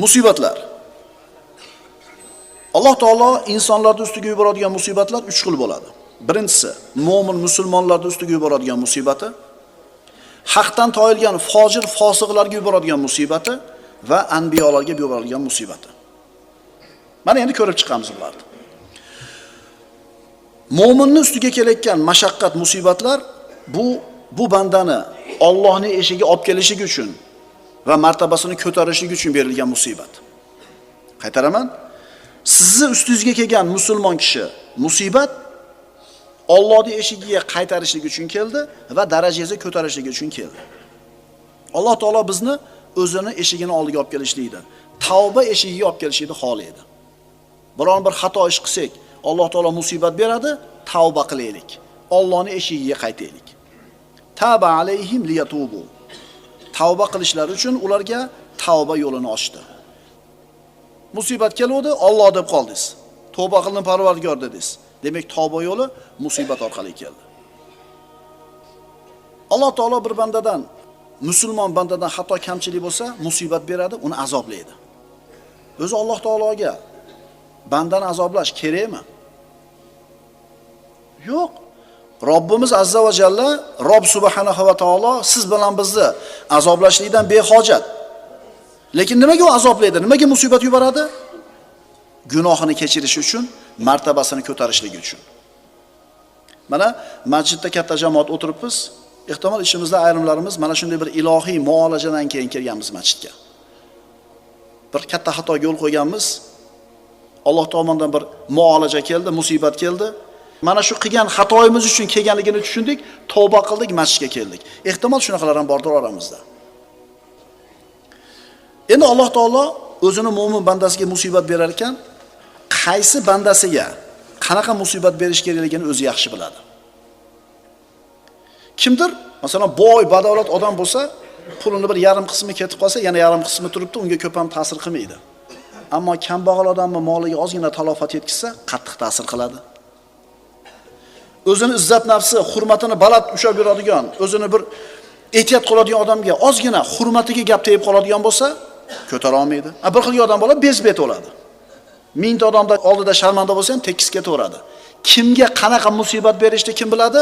Musibatlar. Alloh taolo insonlarning ustiga yuboradigan musibatlar 3 xil bo'ladi. Birinchisi, mo'min musulmonlarning ustiga yuboradigan musibati, haqdan toyilgan fojir fosiqlarga yuboradigan musibati va anbiyolarga yuboradigan musibati. Mana endi ko'rib chiqamiz bularni. Mo'minning ustiga kelayotgan mashaqqat musibatlar bu bandani Allohning eshigiga olib kelishligi uchun va martabasini ko'tarishligi uchun berilgan musibat. Qaytaraman. Sizni ustingizga kelgan musulmon kishi musibat Allohning eshigiga qaytarishlik uchun keldi va darajangizni ko'tarishlik uchun keldi. Alloh taolo bizni o'zini eshigini oldiga olib kelishlikni, tavba eshigiga olib kelishlikni xohlaydi. Biron bir xato ish qilsak, Alloh taolo musibat beradi, tavba qilaylik. Allohning eshigiga qaytaylik. Taba alayhim liyatubu. Tavba qilishlari uchun ularga tavba yo'lini ochdi. Musibat keldi, Alloh deb qoldingiz. Tavba qildim Parvardigor dedingiz. Demak, tavba yo'li musibat orqali keldi. Alloh taolo bir bandadan, musulmon bandadan xato kamchilik bo'lsa, musibat beradi, uni azoblaydi. O'zi Alloh taologa bandani azoblash kerakmi? Yo'q. Robbimiz azza va jalla, Robb subhanahu va taolo siz bilan bizni azoblashlikdan behojat. Lekin nimaga u azoblaydi? Nimaga musibat yuboradi? Gunohini kechirish uchun, martabasini ko'tarishligi uchun. Mana masjidda katta jamoat o'tiribmiz. Ehtimol ishimizda ayrimlarimiz mana shunday bir ilohiy muolajadan keyin kelganmiz masjidga. Bir katta xatoga yo'l qo'yganmiz. Alloh tomonidan bir muolaja keldi, musibat keldi. Mana shu qilgan xatoyimiz uchun kelganligini tushundik, tavba qildik, masjidga keldik. Ehtimol shunaqalar ham bordir oramizda. Endi Alloh taolo o'zini mo'min bandasiga musibat berar ekan, qaysi bandasiga qanaqa musibat berish kerakligini o'zi yaxshi biladi. Kimdir, masalan, boy, badavlat odam bo'lsa, pulini bir yarim qismi ketib qolsa, yana yarim qismi turibdi, unga ko'p ham ta'sir qilmaydi. Ammo kambag'al odamning moliga ozgina talofat yetkazsa, qattiq ta'sir qiladi. O'zini izzat nafsi, hurmatini baland ushlab yuradigan, o'zini bir ehtiyot qiladigan odamga ozgina hurmatiga gap tegib qoladigan bo'lsa, ko'tara olmaydi. Bir xil odam bola bezbet bo'ladi. 1000 ta odamda oldida sharmanda bo'lsa ham tekis ketaveradi. Kimga qanaqa musibat berishni kim biladi?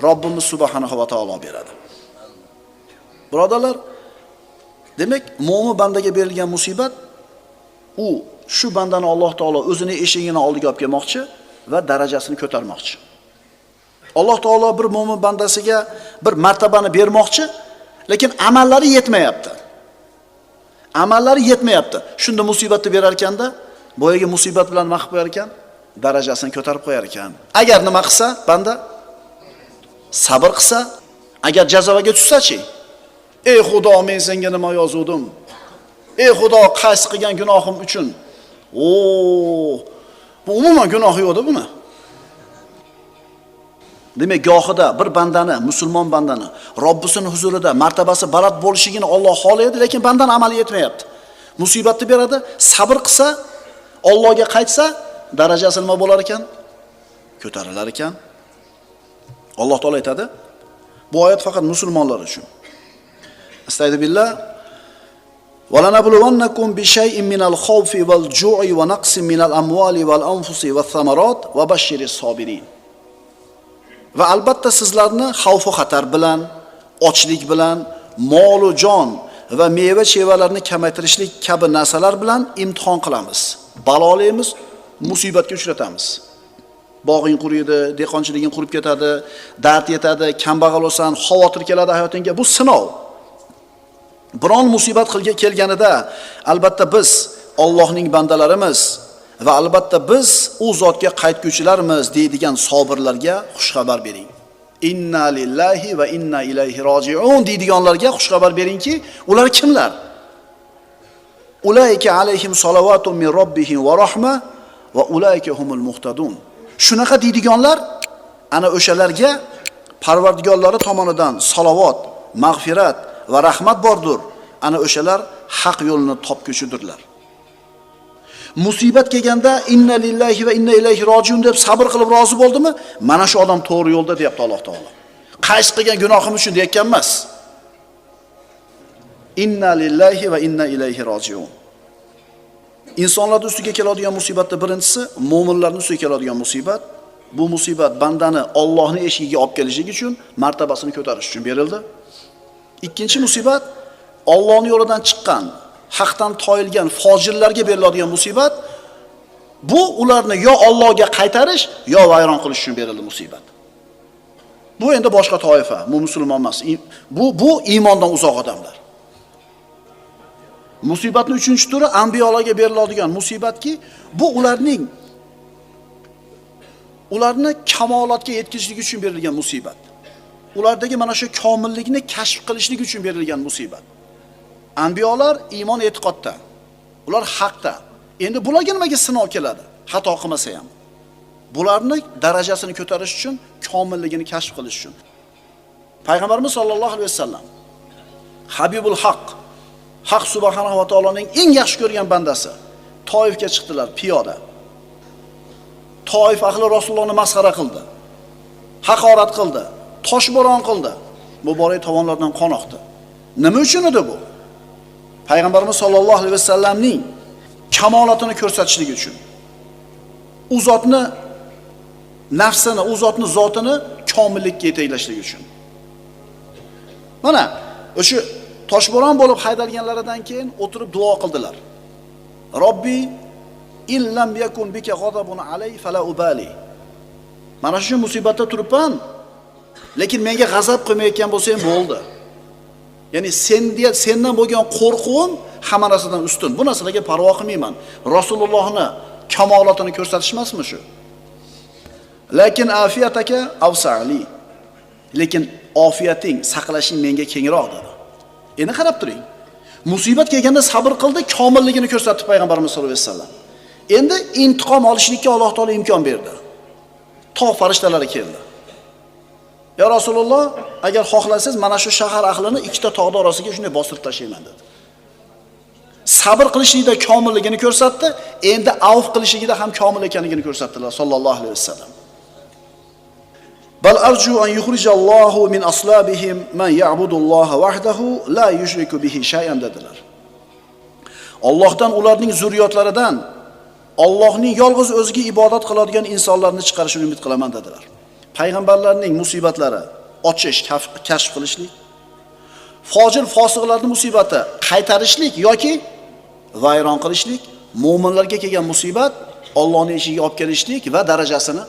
Robbimiz subhanahu va taolo beradi. Birodarlar, demak, mo'min bandaga berilgan musibat u shu bandani Alloh taolo o'zini eshigini oldiga olib kelmoqchi va darajasini ko'tarmoqchi. Alloh taolo bir mo'min bandasiga bir martabani bermoqchi, lekin amallari yetmayapti. Amallari yetmayapti. Shunda musibatni berar ekanda, boyaga musibat bilan nima qilib qo'yar ekan? Darajasini ko'tarib qo'yar ekan. Agar nima qilsa, banda sabr qilsa, agar jazoga tushsa-chi? Ey Xudo, men senga nima yozuvdim? Ey Xudo, qaysi qilgan gunohim uchun? Bu umuman gunoh yo'q-da buni. Demak, gohida bir bandani, musulmon bandani Robbisining huzurida martabasi baland bo'lishigini Alloh xohlaydi, lekin bandan amali yetmayapti. Musibatni beradi, sabr qilsa, Allohga qaytsa, darajasi nima bo'lar ekan? Ko'tarilar ekan. Alloh taolo aytadi, bu oyat faqat musulmonlar uchun. Astagfirullah. وَلَنَبْلُوَنَّكُمْ بِشَيْءٍ مِنَ الْخَوْفِ وَالْجُوعِ وَنَقْصٍ مِنَ الْأَمْوَالِ وَالْأَنْفُسِ وَالثَّمَرَاتِ وَبَشِّرِ الصَّابِرِينَ. Va albatta sizlarni xavf va xatar bilan, ochlik bilan, mol va jon va meva-chevalarni kamaytirishlik kabi narsalar bilan imtihon qilamiz. Balolaymiz, musibatga uchratamiz. Bog'ing quriydi, dehqonchiliging qurib ketadi, dard yetadi, kambag'al bo'lsan, xavotir keladi hayotingga. Bu sinov. Biron musibat kelganida albatta biz Allohning bandalarimiz va albatta biz u zotga qaytguvchilarmiz deydigan sabirlarga xush xabar bering. Inna lillahi va inna ilayhi roji'un deydiganlarga xush xabar beringki, ular kimlar? Ulaika alayhim salavatun min robbihim va rahma va ulaika humul muhtadun. Shunaqa deydiganlar ana o'shalarga Parvardigorlari tomonidan salovat, mag'firat va rahmat bordir. Ana o'shalar haq yo'lni topguchidirlar. Musibat kelganda inna lillahi va inna ilayhi rojiun deb sabr qilib rozi bo'ldimi? Mana shu odam to'g'ri yo'lda deyapti Alloh taolo. Qaysi qilgan gunohim uchun deyotgan emas. Inna lillahi va inna ilayhi rojiun. insonlarning ustiga keladigan musibatning birinchisi mo'minlarning ustiga keladigan musibat. Bu musibat bandani Allohning eshigiga olib kelishligi uchun, martabasini ko'tarish uchun berildi. Ikkinchi musibat Allohning yo'lidan chiqqan, haqdan toyilgan fojirlarga beriladigan musibat. Bu ularni yo Allohga qaytarish, yo vayron qilish uchun berildi musibat. Bu endi boshqa toifa, bu musulmon emas. Bu iymondan uzoq odamlar. Musibatning 3-turi anbiyolarga beriladigan musibatki, bu ularni kamolotga yetkazishlik uchun berilgan musibat. Ulardagi mana shu komillikni kashf qilishlik uchun berilgan musibat. Anbiyolar iymon e'tiqodda, ular haqda. Endi bularga nimaga sinov keladi? Xato qilmasa ham. Bularni darajasini ko'tarish uchun, komilligini kashf qilish uchun. Payg'ambarimiz sollallohu alayhi vasallam Habibul Haq, Haq subhanahu va taoloning eng yaxshi ko'rgan bandasi Toifga chiqdilar piyoda. Toif ahli Rasulullohni masxara qildi. Haqorat qildi, toshbo'ron qildi. Muborak tovonlardan qon oqdi. Nima uchun edi bu? Payg'ambarimiz sollallohu alayhi vasallamning kamolatini ko'rsatishlik uchun. U zotni nafsini, u zotni zotini komillikka yetaklashlik uchun. Mana o'sha toshbo'ron bo'lib haydalganlaridan keyin o'tirib duo qildilar. Robbi illam yakun bika g'adabun alay fala ubali. Mana shu musibatda turibman, lekin menga g'azab qilmayotgan bo'lsang bo'ldi. Ya'ni sendan bo'lgan qo'rquvim hamma narsadan ustun. Bu narsalarga parvo qilmayman. Rasulullohni kamolatini ko'rsatish emasmi shu? Lekin afiyataka avsali. Lekin ofiyating, saqlashing menga kengroq dedi. Endi qarab turing. Musibat kelganda sabr qildi, komilligini ko'rsatdi payg'ambarimiz sollallohu alayhi vasallam. Endi intiqom olishlikka Alloh taolo imkon berdi. Tog' farishtalari keldi. Ya Rasululloh, agar xohlasangiz mana shu shahar ahlini ikkita tog'ning orasiga shunday bostirib tashlayman dedi. Sabr qilishlikda komilligini ko'rsatdi, endi avf qilishligida ham komil ekanligini ko'rsatdilar sallallohu alayhi vasallam. Bal arju an yukhrijallohu min aslabihim man ya'budulloha wahdahu la yushriku bihi shay'an dedilar. Allohdan ularning zurriyotlaridan Allohning yolg'iz o'ziga ibodat qiladigan insonlarni chiqarishini umid qilaman dedilar. Payg'ambarlarning musibatlari ochish, kashf qilishlik, fojir fosiqlarning musibati qaytarishlik yoki vayron qilishlik, mo'minlarga kelgan musibat Allohning eshigiga olib kelishlik va darajasini.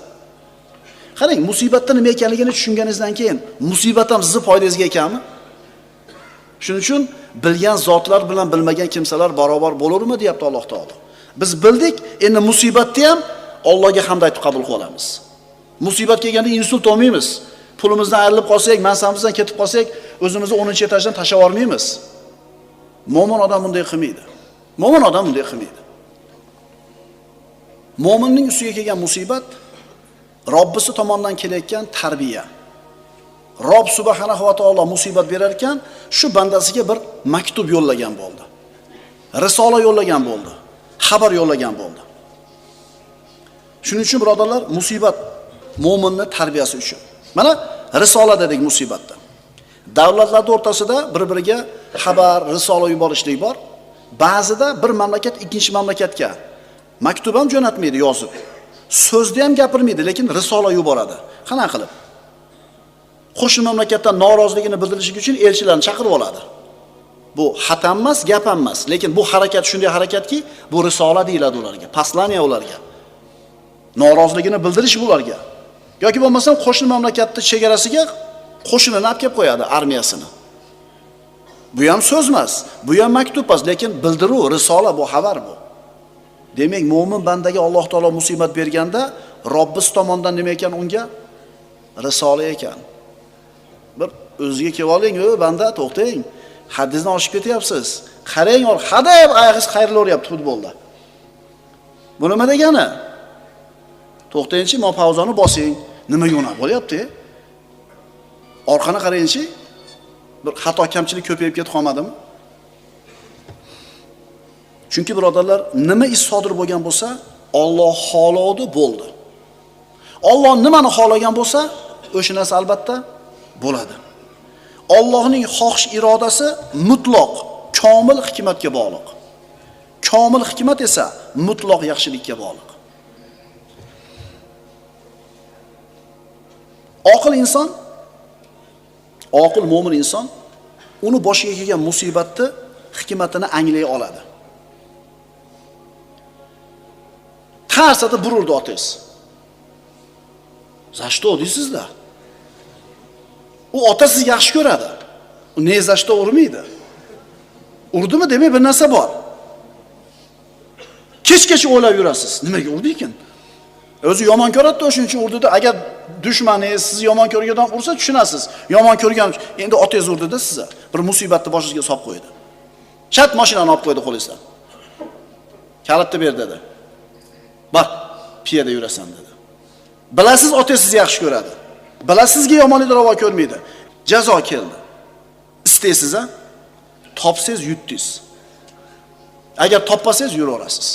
Qarang, musibatda nima ekanligini tushunganingizdan keyin musibat ham sizning foydangizga ekanmi? Shuning uchun bilgan zotlar bilan bilmagan kimsalar barobar bo'larmi deyapti Alloh taolo. Biz bildik, endi musibatda ham Allohga hamd aytib qabul qilamiz. Musibat kelganda insult olmaymiz. Pulimizdan ayrilib qolsak, mansabimizdan ketib qolsak, o'zimizni 10-etajdan tashlab olmaymiz. Mo'min odam bunday qilmaydi. Mo'min odam bunday qilmaydi. Mo'minning ustiga kelgan musibat Robbisi tomonidan kelayotgan tarbiya. Robb subhanahu va taolo musibat berar ekan, shu bandasiga bir maktub yo'llagan bo'ldi. Risola yo'llagan bo'ldi. Xabar yo'llagan bo'ldi. Shuning uchun birodarlar, musibat mo'minning tarbiyasi uchun. Mana risola dedik musibatda. Davlatlar o'rtasida bir-biriga xabar, risola yuborishlik bor. Ba'zida bir mamlakat ikkinchi mamlakatga maktub ham jo'natmaydi yozib. So'zda ham gapirmaydi, lekin risola yuboradi. Qanaqa qilib? Qo'shni mamlakatdan noroziligini bildirish uchun elchilarni chaqirib oladi. Bu xat emas, gap emas, lekin bu harakat shunday harakatki, bu risola deyiladi ularga, послание ularga. Noroziligini bildirish ularga. Yoki bo'lmasam qo'shni mamlakatning chegarasiga qo'shinini olib kelib qo'yadi, armiyasini. Bu ham so'z emas, bu ham maktub emas, lekin bildiruv, risola, bu xabar bu. Demak, mo'min bandaga Alloh taolo musibat berganda, Robbisi tomonidan nima ekan unga? Risola ekan. Bir o'ziga kelib oling, banda, to'xtang. Haddizni oshib ketyapsiz. Qarang, hadab oyog'ingiz qayrilaveryapti futbolda. Bu nima degani? To'xtayinchi, pauzani bosing. Nima yo'nal bo'lyapti? Orqani qarayinchi. Bir xato kamchilik ko'payib ketib qolmadimi? Chunki birodarlar, nima ish sodir bo'lgan bo'lsa, Alloh xohladi, bo'ldi. Alloh nimani xohlagan bo'lsa, o'sha narsa albatta bo'ladi. Allohning xohish irodasi mutlaq, komil hikmatga bog'liq. Komil hikmat esa mutlaq yaxshilikka bog'liq. Oqil inson, oqil mo'min inson uni boshiga kelgan musibatni hikmatini anglay oladi. Tarsada bururdi otangiz. "За что?" deysizda. U ota sizni yaxshi ko'radi. U ne za что urmaydi. Urdimi demak bir narsa bor. Kech-kecha o'ylab yurasiz. Nimaga urdi ekan? O'zi yomon ko'radi, o'shuning uchun urdida. Agar dushmaningiz sizni yomon ko'rgandan ursa tushunasiz. Yomon ko'rgan endi otangiz urdida sizni bir musibatni boshingizga solib qo'ydi. Chat mashinani olib qo'ydi qo'lingizdan. Kalitni ber dedi. Bak, piyoda yurasan dedi. Bilasiz otangiz sizni yaxshi ko'radi. Bilasizki yomonlikni ravo ko'rmaydi. Jazo keldi. Istaysiz a? Topsangiz yutdingiz. Agar topmasangiz yuraverasiz.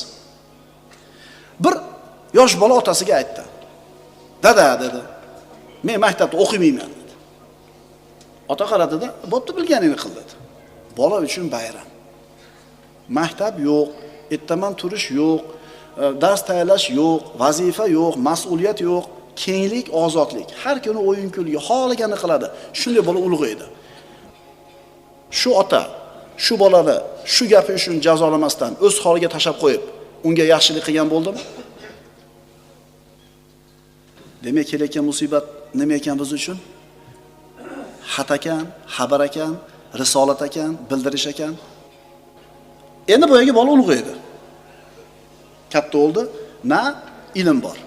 Bir yosh bola otasiga aytdi. "Dada" dedi. "Men maktabda o'qimayman" dedi. Ota qaradi-da, "Bo'pti, bilganingni qil" dedi. Bola uchun bayram. Maktab yo'q, ertaman turish yo'q, dars tayyorlash yo'q, vazifa yo'q, mas'uliyat yo'q, kenglik, ozodlik. Har kuni o'yin-kulgi, xohlaganini qiladi. Shunday bola ulg'aydi. Shu ota shu bolani shu gapi uchun jazolamasdan o'z holiga tashab qo'yib, unga yaxshilik qilgan bo'ldimi? Demak, kelayotgan musibat nima ekan biz uchun? Xat ekan, xabar ekan, risolat ekan, bildirish ekan. Endi boyagi bola ulg'aydi. Katta bo'ldi, na ilm bor,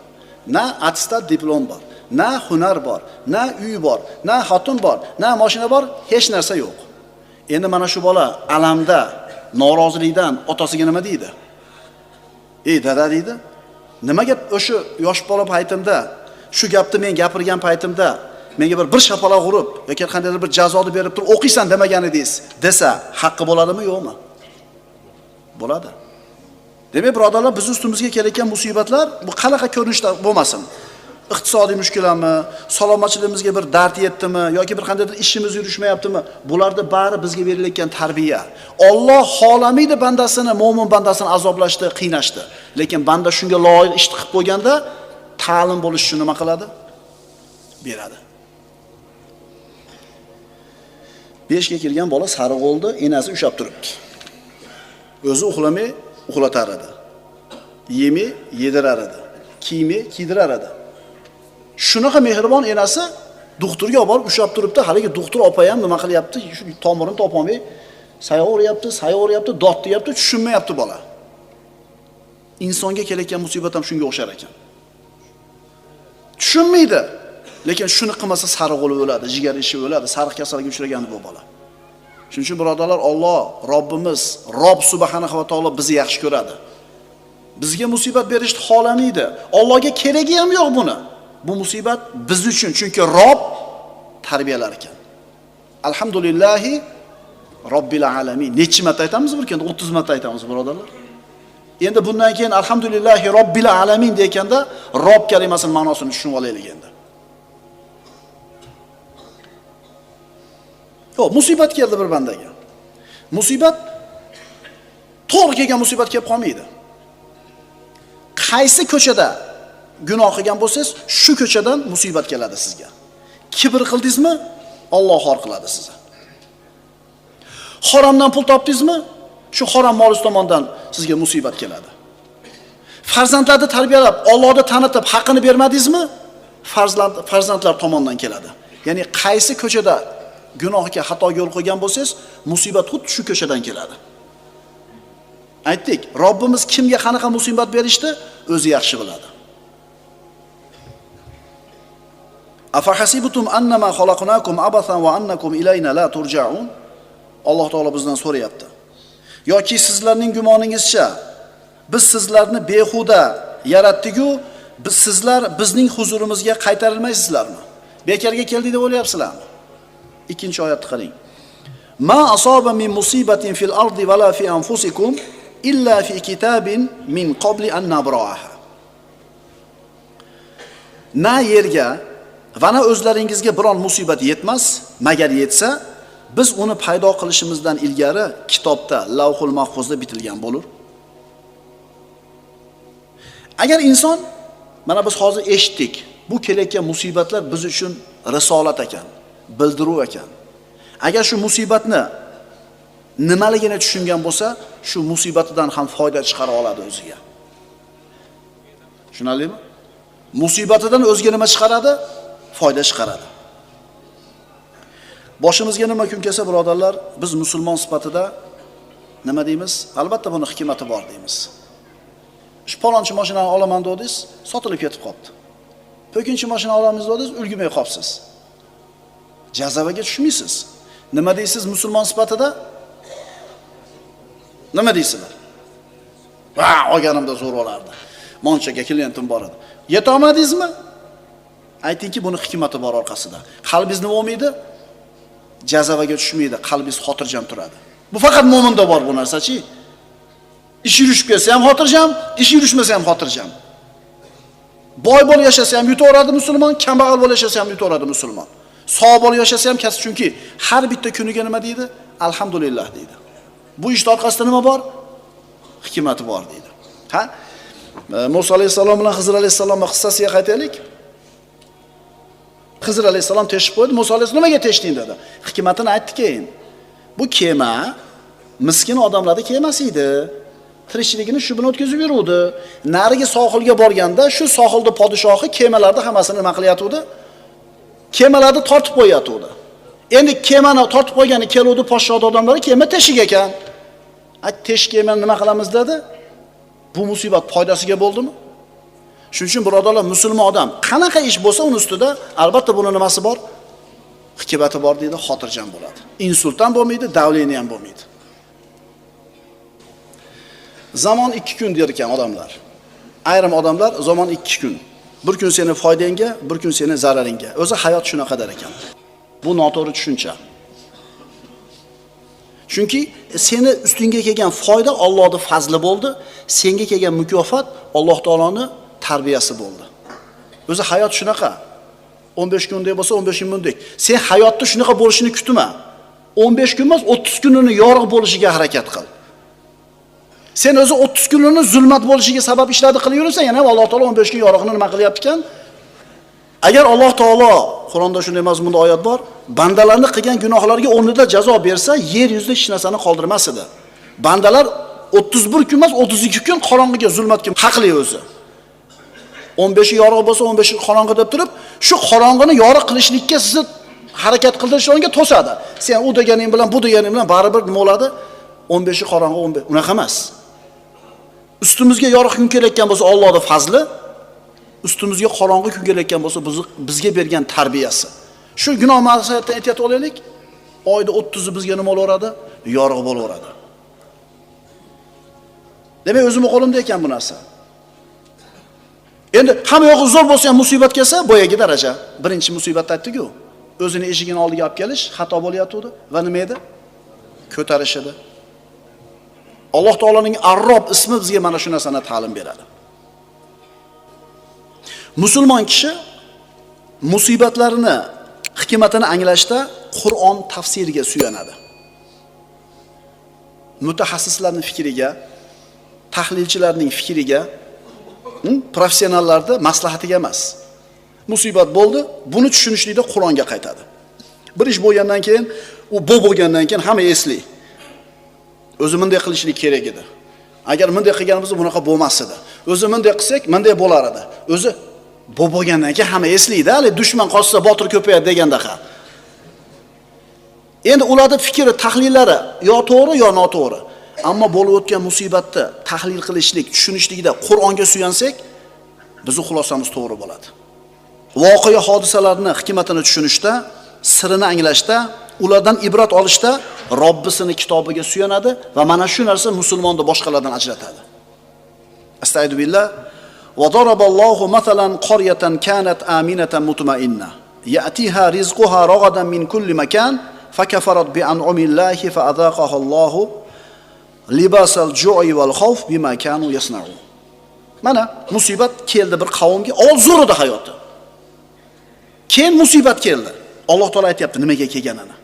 na attestat diplom bor, na hunar bor, na uy bor, na xotin bor, na mashina bor, hech narsa yo'q. Endi mana shu bola alamda, norozilikdan otasiga nima deydi? "Ey dada" deydi. "Nimaga o'sha yosh bola paytimda, shu gapni men gapirgan paytimda menga bir shapaloq urib yoki qandaydir bir jazoni berib turib o'qiysan demagan edingiz" desa, haqqi bo'ladimi, yo'qmi? Bo'ladi. Demak, birodarlar, biz ustimizga kelayotgan musibatlar bu qanaqa ko'rinishda bo'lmasin. Iqtisodiy mushkulami, salomatligimizga bir dard yetdimi yoki bir qandaydir ishimiz yurishmayaptimi? Bularda bari bizga berilayotgan tarbiya. Alloh xohlamaydi bandasini, mo'min bandasini azoblashni, qiynashni. Lekin banda shunga loyiq ish qilib qo'yganda ta'lim bo'lish uchun nima qiladi? Beradi. 5 ga kirgan bola sariq oldi, enasi ushab turibdi. O'zi uxlamay uxlatar edi. Yemi yedirar edi. Kiyimi kiydirar edi. Shunaqa mehribon enasi doktorga olib borib ushab turibdi. Haligi doktor opa ham nima qilyapti? Shu tomirini topolmay sayoryapti, dod deyapti, tushunmayapti bola. Insonga kelayotgan musibat ham shunga o'xshar ekan. Tushunmaydi. Lekin shuni qilmasa sariq bo'lib o'ladi, jigar ishi o'ladi, sariq kasalga uchragandi bu bola. Shuning uchun birodarlar, Alloh, Robbimiz, Robb subhanahu va taolo bizni yaxshi ko'radi. Bizga musibat berishni xohlamaydi. Allohga keragi ham yo'q buni. Bu musibat biz uchun, chunki Robb tarbiyalar ekan. Alhamdulillahi Robbil alamin. Necha marta aytamiz bir kunda? 30 marta aytamiz birodarlar. Endi bundan keyin alhamdulillahi Robbil alamin deganda Robb kalimasining ma'nosini tushunib olaylik endi. Yo'q, musibat keldi bir bandaga. Musibat to'g'ri kelgan musibat kelib qolmaydi. Qaysi ko'chada gunoh qilgan bo'lsangiz, shu ko'chadan musibat keladi sizga. Kibr qildingizmi, Alloh xor qiladi sizni. Haromdan pul topdingizmi, shu harom mol tomonidan sizga musibat keladi. Farzandlarni tarbiyalab, Allohni tanitib, haqqini bermadingizmi, farzandlar tomonidan keladi. Ya'ni qaysi ko'chada gunohga, xatoga yo'l qo'ygan bo'lsangiz, musibat xuddi shu ko'chadan keladi. Aytdik, Robbimiz kimga qanaqa musibat berishdi, o'zi yaxshi biladi. Afahasibutum annama xalaqnakum abathan va annakum ilayna la turja'un. Alloh taolo bizdan so'rayapti. Yoki sizlarning gumoningizcha biz sizlarni behuda yaratdik-ku, sizlar bizning huzurimizga qaytarilmaysizlarmi? Bekarga keldik deb o'ylayapsizlarmi? Ikkinchi oyatni qarang. Ma asaba min musibatin fil ardi va la fi anfusikum illa fi kitabin min qabli an nabraha. Na yerga va na o'zlaringizga biron musibat yetmas, magar yetsa, biz uni paydo qilishimizdan ilgari kitobda, Lavhul Mahfuzda bitilgan bo'lur. Agar inson, mana biz hozir eshitdik, bu kelayotgan musibatlar biz uchun risolat ekan, bildiruv ekan. Agar shu musibatni nimaligini tushungan bo'lsa, shu musibatidan ham foyda chiqara oladi o'ziga. Tushunarlimi? Musibatidan o'ziga nima chiqaradi? Foyda chiqaradi. Boshimizga nima kun kelsa, birodarlar, biz musulmon sifatida nima deymiz? Albatta buni hikmati bor deymiz. Palonchi mashinani olaman dedingiz, sotilib ketib qoldi. To'kinchi mashina olamiz dedingiz, ulgurmay qolibsiz. Jazavaga tushmaysiz. Nima deysiz musulmon sifatida? Nima deysizlar? Va, olganimda zo'r bo'lardi. Monchaga klientim bor edi. Yeta olmadingizmi? Aytingki, buni hikmati bor orqasida. Qalbingiz nima bo'lmaydi? Jazavaga tushmaydi, qalbingiz xotirjam turadi. Bu faqat mo'minda bor bu narsa-chi. Ish yurishib kelsa ham xotirjam, ish yurishmasa ham xotirjam. Boy bo'lib yashasa ham yutaveradi musulmon, kambag'al bo'lib yashasa ham yutaveradi musulmon. Sog' bo'lib yashasa ham kasb, chunki har bitta kuniga nima deydi? Alhamdulillah deydi. Bu ishning orqasida nima bor? Hikmati bor deydi. Ha? Musa alayhisalom bilan Xizr alayhisalomning qissasiga qaytaylik. Xizr alayhisalom teshib qo'ydi. Musa alayhisalom nimaga teshding dedi. Hikmatini aytdi keyin. Bu kema miskin odamlarning kemasi edi. Tirikchiligini shu bilan o'tkazib yuruvdi. Narigi sohilga borganda shu sohilda podshohi kemalarni hammasini nima qilyapti? Kemalarni tortib qo'yatdi. Endi kemani tortib qo'ygani keluvdi podshoh odamlari kema teshik ekan. Teshik kemani nima qilamiz dedi? Bu musibat foydasiga bo'ldimi? Shuning uchun birodarlar, musulmon odam qanaqa ish bo'lsa uni ustida albatta buni nimasi bor? Hikmati bor deydi, xotirjam bo'ladi. Insult ham bo'lmaydi, davleniya ham bo'lmaydi. Zamon 2 kun der ekan odamlar. Ayrim odamlar zamon 2 kun. Bir kun seni foydangga, bir kun seni zararingga. O'zi hayot shunaqa der ekan. Bu noto'g'ri tushuncha. Chunki seni ustingga kelgan foyda Allohning fazli bo'ldi, senga kelgan mukofot Alloh taoloning tarbiyasi bo'ldi. O'zi hayot shunaqa. 15 kundek bo'lsa 15 kun mundek. Sen hayotda shunaqa bo'lishini kutma. 15 kun emas, 30 kunini yorug' bo'lishiga harakat qil. Sen o'zi 30 kunini zulmat bo'lishiga sabab ishladi qilib yursan, yana Alloh taolo 15 kun yorug'ini nima qilyapti ekan? Agar Alloh taolo, Qur'onda shunday mazmunda oyat bor, bandalarning qilgan gunohlariga o'rnida jazo bersa, yer yuzida hech narsani qoldirmas edi. Bandalar 31 kun emas, 32 kun qorong'iga, zulmatga haqli o'zi. 15 yorug' bo'lsa, 15 qorong'i deb turib, shu qorong'ini yorug' qilishlikka sizni harakat qildirishingizga to'sadi. Sen u deganing bilan, bu deganing bilan baribir nima bo'ladi? 15 qorong'i 15. Unaqa emas. Ustimizga yorug' kun kelayotgan bo'lsa, Allohning fazli, ustimizga qorong'i kun kelayotgan bo'lsa, bizga bergan tarbiyasi. Shu gunoh ma'siyatdan ehtiyot olaylik. Oyda 30 bizga nima bo'laveradi? Yorug' bo'laveradi. Demak, o'zimning qo'limda ekan bu narsa. Endi hamma yo'q zo'r bo'lsa ham musibat kelsa, boyagi daraja. Birinchi musibatni aytdik-ku. O'zini eshigini oldiga olib kelish xato bo'layotdi va nima edi? Ko'tarish edi. Alloh taolaning Ar-Rob ismi bizga mana shu narsani ta'lim beradi. Musulmon kishi musibatlarini, hikmatini anglashda Qur'on tafsiriga suyanadi. Mutaxassislarning fikriga, tahlilchilarning fikriga, professionallarning maslahatiga emas. Musibat bo'ldi, buni tushunishlikda Qur'onga qaytadi. Bir ish bo'lgandan keyin, u bo'lgandan keyin hamma esli. O'zi bunday qilishlik kerak edi. Agar bunday qilganimizda bunaqa bo'lmas edi. O'zi bunday qilsak, bunday bo'lar edi. O'zi bo'lgandan keyin hamma eslaydi, hali dushman qochsa botir ko'payadi degandaqa. Endi ularning fikri, tahlillari yo to'g'ri yo noto'g'ri. Ammo bo'lib o'tgan musibatni tahlil qilishlik, tushunishlikda Qur'onga suyansak, bizning xulosamiz to'g'ri bo'ladi. Voqea hodisalarni hikmatini tushunishda, sirini anglashda, ulardan ibrat olishda Robbisining kitobiga suyanadi va mana shu narsa musulmonni boshqalardan ajratadi. Astagfirullah. Va daraballohu masalan qaryatan kanat aminatan mutma'inna ya'tiha rizquha ragadan min kulli makan fakafarat bi an'amillahi fa adaqaha Allahu libasal ju'i wal khawf bima kanu yasna'un. Mana musibat keldi bir qavmga, zo'r edi hayoti. Keyin musibat keldi. Alloh taolo aytayapti nimaga kelganini.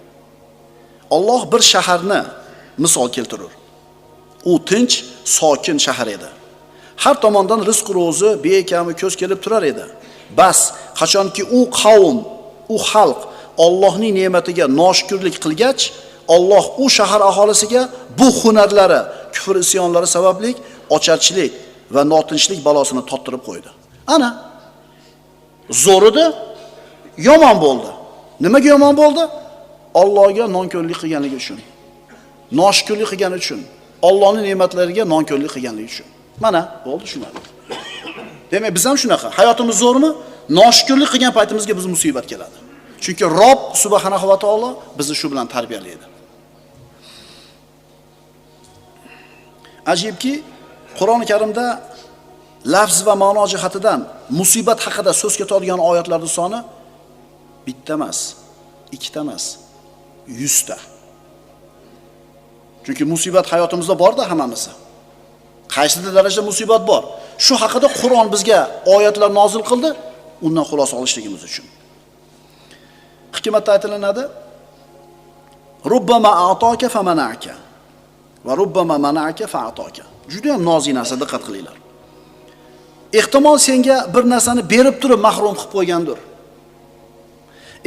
Alloh bir shaharni misol keltirur. U tinch, sokin shahar edi. har tomondan rizq ro'zi beekami ko'z kelib turar edi. Bas, qachonki u qavm, u xalq Allohning ne'matiga noshukrlik qilgach, Alloh u shahar aholisiga bu hunarlari, kufr isyonlari sababli ocharchilik va notinchlik balosini tottirib qo'ydi. Ana zo'r edi, yomon bo'ldi. Nimaga yomon bo'ldi? Allohga nonko'rlik qilganligi uchun. Noshukrlik qilgani uchun, Allohning ne'matlariga nonko'rlik qilganligi uchun. Mana bo'ldi shunday. Demak, biz ham shunaqa. Hayotimiz zo'rmi? Noshukrlik qilgan paytimizga biz musibat keladi. Chunki Robb subhanahu va taolo bizni shu bilan tarbiyalaydi. Ajibki, Qur'oni Karimda lafz va ma'no jihatidan musibat haqida so'z ketadigan oyatlarning soni bitta emas, ikkita emas, 100 ta. Chunki musibat hayotimizda bor-da hammamizda. Qaysidir darajada musibat bor. Shu haqida Qur'on bizga oyatlar nozil qildi, undan xulosa olishligimiz uchun. Hikmatda aytilinadi: Rubbama a'toka famana'aka va rubbama mana'aka fa'atoka. Juda ham nozik narsa, diqqat qilinglar. Ehtimol senga bir narsani berib turib mahrum qilib qo'ygandir.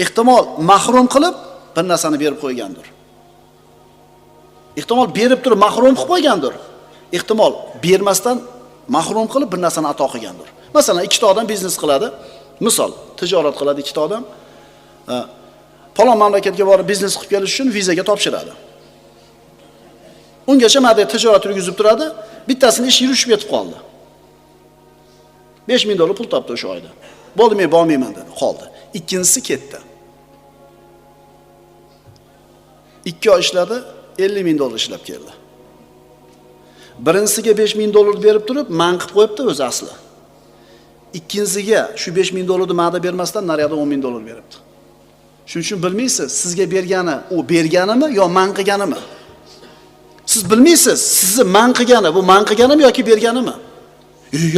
Ehtimol mahrum qilib bir narsani berib qo'ygandir. Ehtimol berib turib mahrum qilib qo'ygandir. Ehtimol bermasdan mahrum qilib bir narsani ato qilgandir. Masalan, ikkita odam biznes qiladi. Misol, tijorat qiladi ikkita odam. Falon mamlakatga borib biznes qilib kelish uchun vizaga topshiradi. Ungacha madda tijorat yurgizib turadi, bittasini ish yurishib yetib qoldi. 5000 dollar pul topdi o'sha oyda. Bo'ldi, men bormayman dedi, qoldi. Ikkinchisi ketdi. 2 oy ishladi, 50.000 dollar ishlab keldi. Birinchisiga 5000 dollar berib turib, man qilib qo'yibdi o'zi asli. Ikkinchisiga shu 5000 dollarni ma'da bermasdan nariyada 10.000 dollar beribdi. Shuning uchun bilmaysiz, sizga bergani u berganimi yo man qilganimi? Siz bilmaysiz, sizni man qilgani bu man qilganimi yoki berganimi?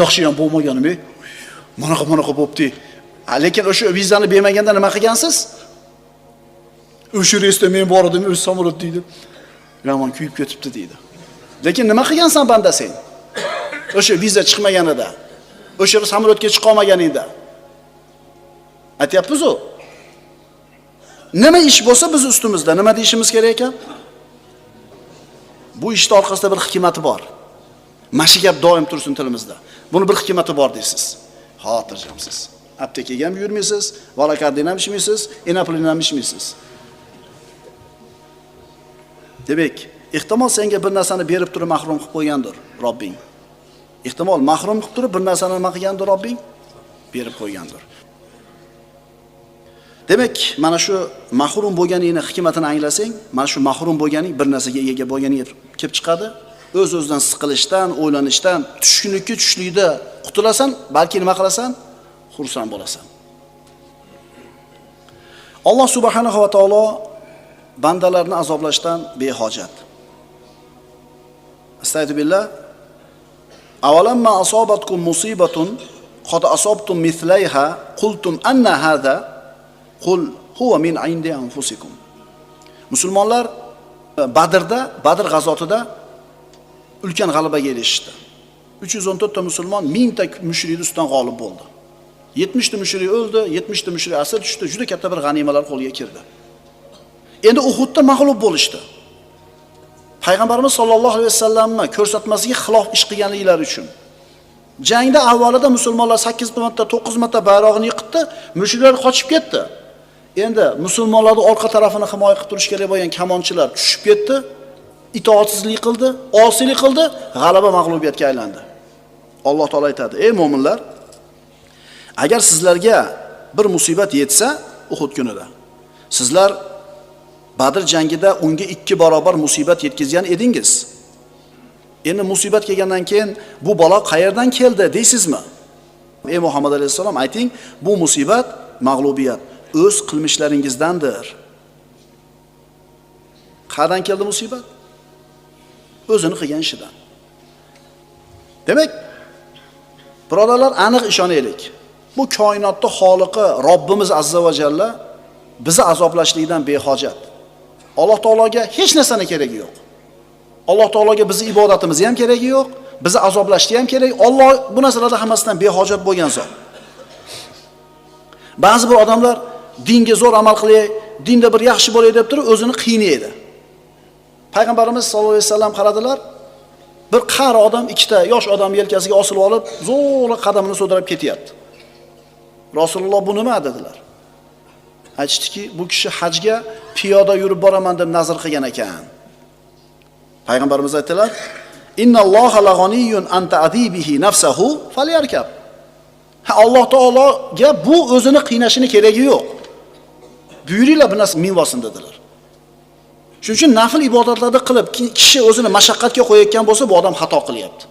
Yaxshi ham bo'lmaganimi? Mana bo'pti. Lekin o'sha vizani bermaganda nima qilgansiz? O'sha reysda men bor edim, o'z samolyot deydi. Yomon kuyib ketibdi deydi. Lekin nima qilgansan banda sen? O'sha viza chiqmaganida, o'sha samolyotga chiqa olmaganingda. Aytyapmiz-ku. Nima ish bo'lsa biz ustimizda, nima deyishimiz kerak ekan? Bu ishning orqasida bir hikmati bor. Mashi gap doim tursin tilimizda. Buni bir hikmati bor deysiz. Xotirjamsiz. Aptekaga ham yurmaysiz, valakardin ham ishmaysiz, enaplin ham ishmaysiz. Demak, ehtimol senga bir narsani berib turib mahrum qilib qo'ygandir Robbing. Ehtimol mahrum qilib turib bir narsani nima qilgandir Robbing? Berib qo'ygandir. Demak, mana shu mahrum bo'lganingni hikmatini anglasang, mana shu mahrum bo'lganing bir narsaga ega bo'lganing kelib chiqadi. O'z-o'zidan siqilishdan, o'ylanishdan, tushlikda qutulasan, balki nima qilasan? Xursand bo'lasan. Alloh subhanahu va taolo bandalarni azoblashdan behojat. Astagfirullah. Avalamma asobatkum musibatun qad asabtum mithlaiha qultum anna hadha qul huwa min indi anfusikum. Musulmonlar Badr g'azotida ulkan g'alabaga erishdi. 314 ta musulmon 1000 ta mushrikning ustidan g'olib bo'ldi. 70 ta mushrik o'ldi, 70 ta mushrik asir tushdi, juda katta bir g'animalar qo'lga kirdi. Endi Uhudda mag'lub bo'lishdi. Payg'ambarimiz sollallohu alayhi vasallamning ko'rsatmasiga xilof ish qilganliklari uchun. Jangda avvalida musulmonlar 8 marta, 9 marta bayrog'ini yiqitdi, mushriklar qochib ketdi. Endi musulmonlarning orqa tarafini himoya qilib turish kerak bo'lgan kamonchilar tushib ketdi, itoatsizlik qildi, osiylik qildi, g'alaba mag'lubiyatga aylandi. Alloh taolay aytadi: "Ey mu'minlar, agar sizlarga bir musibat yetsa Uhud kunida, sizlar Badr jangida unga 2 barobar musibat yetkazgan edingiz. Endi musibat kelgandan keyin bu balo qayerdan keldi deysizmi? Ey Muhammad alayhisalom, ayting, bu musibat, mag'lubiyat o'z qilmishlaringizdandir." Qayerdan keldi musibat? O'zini qilgan ishidan. Demak, birodarlar, aniq ishonaylik. Bu koinotda xoliqi Robbimiz azza va jalla bizni azoblashlikdan behojat. Alloh taologa hech narsani keragi yo'q. Alloh taologa bizning ibodatimiz ham keragi yo'q, bizni azoblashni ham kerak. Alloh bu narsalarda hammasidan behojat bo'lgan zot. Ba'zi bir odamlar dinga zo'r amal qilay, dinda bir yaxshi bo'lay deb turib o'zini qiynaydi. Payg'ambarimiz sollallohu alayhi vasallam qaradilar, bir qari odam ikkita yosh odam yelkasiga osilib olib, zo'rg'a qadamini so'dirib ketyapti. Rasululloh bu nima dedilar? Aytishdiki, bu kishi hajga piyoda yurib boraman deb nazr qilgan ekan. Payg'ambarimiz aytdilar: "Innalloha lag'aniyyun an ta'dibihi nafsahu falyarkab." Alloh taologa bu o'zini qiynashini keragi yo'q. Buyuringlar bu narsa minvosin dedilar. Shuning uchun nafil ibodatlarni qilib, kishi o'zini mashaqqatga qo'yayotgan bo'lsa, bu odam xato qilyapti.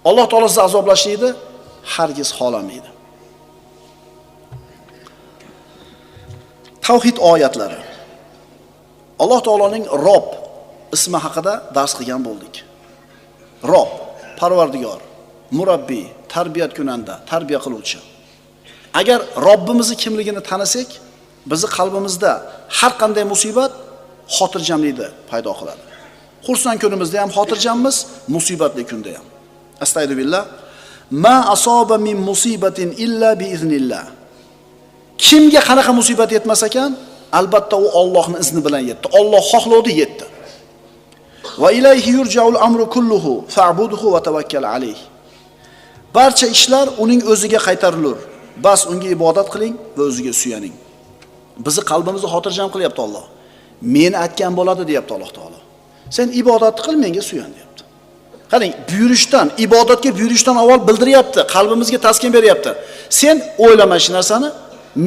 Alloh taolo sizni azoblashni hargiz xohlamaydi. Tavhid oyatlari. Alloh taoloning Rob ismi haqida dars qilgan bo'ldik. Rob, Parvardigor, murabbiy, tarbiyat kunanda, tarbiya qiluvchi. Agar Robbimizni kimligini tanisak, bizni qalbimizda har qanday musibat xotirjamlikni paydo qiladi. Xursand kunimizda ham xotirjammiz, musibatli kunda ham. Astagfirullah. Ma asoba min musibatin illa bi iznillah. Kimga qanaqa musibat yetmas ekan, albatta u Allohning izni bilan yetdi. Alloh xohladi yetdi. Va ilayhi yurja'ul amru kulluhu fa'budhu va tawakkal alayh. Barcha ishlar uning o'ziga qaytarilur. Bas unga ibodat qiling va o'ziga suyaning. Bizni qalbimizni xotirjam qilyapti Alloh. Meni aytgan bo'ladi deyapti Alloh taolo. Sen ibodat qil, menga suyan deyapti. Qarang, buyurishdan, ibodatga buyurishdan avval bildiryapti, qalbimizga taskin beryapti. Sen o'ylama shu narsani,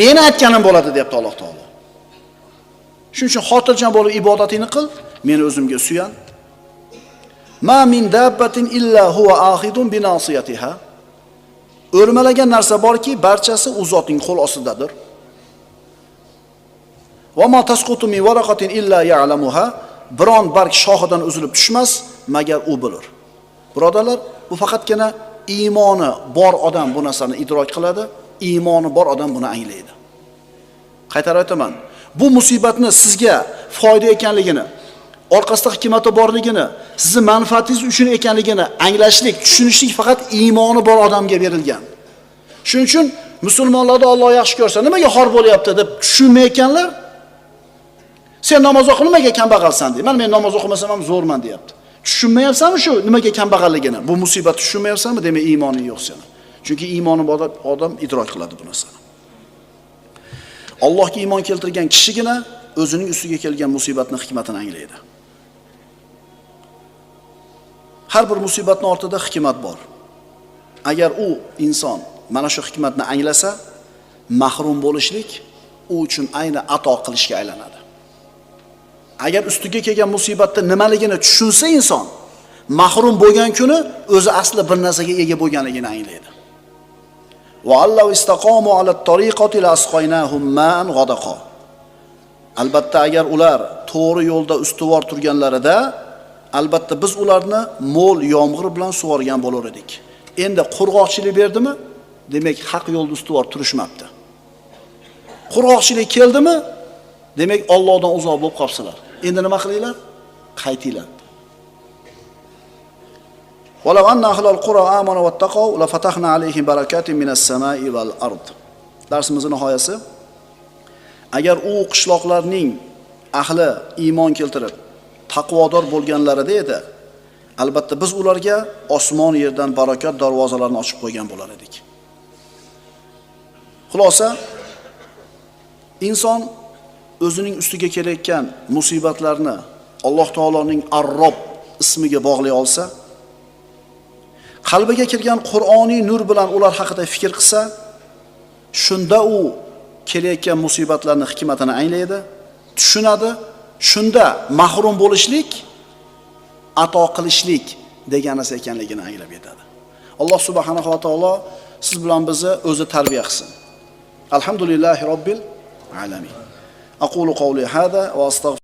meni aytganim bo'ladi deyapti Alloh taolo. Shuning uchun xotirjam bo'lib ibodatingni qil, meni o'zimga suyan. Ma min dabbatin illa huwa akhidun bi nasiyatiha. O'rmalagan narsa borki, barchasi u zotning qo'l ostidadir. Va ma tasqutu min waraqatin illa ya'lamuha. Biron barg shoxidan uzilib tushmas, magar u bilir. Birodarlar, bu faqatgina iymoni bor odam bu narsani idrok qiladi, iymoni bor odam buni anglaydi. Qaytarib aytaman, bu musibatni sizga foyda ekanligini, orqasida hikmati borligini, sizni manfaatingiz uchun ekanligini anglashlik, tushunishlik faqat iymoni bor odamga berilgan. Shuning uchun musulmonlarni Alloh yaxshi ko'rsa, nimaga xor bo'lyapti deb tushunmayotganlar, sen namoz o'qib nimaga kambag'alsan deydi. Men namoz o'qimasam ham zo'rman deyapti. Tushunmayapsanmi shu nimaga kambag'alligini? Bu musibat tushunmayapsanmi? Demak, iymoning yo'q sening. Chunki iymoni bor odam idrok qiladi bu narsani. Allohga iymon keltirgan kishigina o'zining ustiga kelgan musibatning hikmatini anglaydi. Har bir musibatning ortida hikmat bor. Agar u inson mana shu hikmatni anglasa, mahrum bo'lishlik u uchun ayni ato qilishga aylanadi. Agar ustiga kelgan musibatda nimaligini tushunsa inson, mahrum bo'lgan kuni o'zi asli bir narsaga ega bo'lganligini anglaydi. Va alloh istaqomu ala tariqati lasqaynahum ma'an ghadaqa. Albatta agar ular to'g'ri yo'lda ustuvor turganlarida, albatta biz ularni mo'l yomg'ir bilan sug'organ bo'lar edik. Endi qurg'oqchilik berdimi? Demak, haq yo'lda ustuvor turishmabdi. Qurg'oqchilik keldimi? Demak, Allohdan uzoq bo'lib qolibsizlar. Endi nima qilinglar? Qaytinglar. Walau anna ahlal qura amanu wattaqaw la fatahna alayhim barakatin minas samai wal ard. Darsimizning nihoyasi. Agar u qishloqlarning ahli iymon keltirib, taqvodor bo'lganlarida edi, albatta biz ularga osmon yerdan barokat darvozalarini ochib qo'ygan bo'lar edik. Xulosa, inson o'zining ustiga kelayotgan musibatlarni Alloh taoloning Ar-Rob ismiga bog'lay olsa, qalbiga kirgan Qur'oniy nur bilan ular haqida fikr qilsa, shunda u kelayotgan musibatlarning hikmatini anglaydi, tushunadi. Shunda mahrum bo'lishlik, ato qilishlik degan narsa ekanligini anglab yetadi. Alloh subhanahu va taolo siz bilan bizni o'zi tarbiya qilsin. Alhamdulillahi robbil alamin. Aqulu qawli hada va astagfir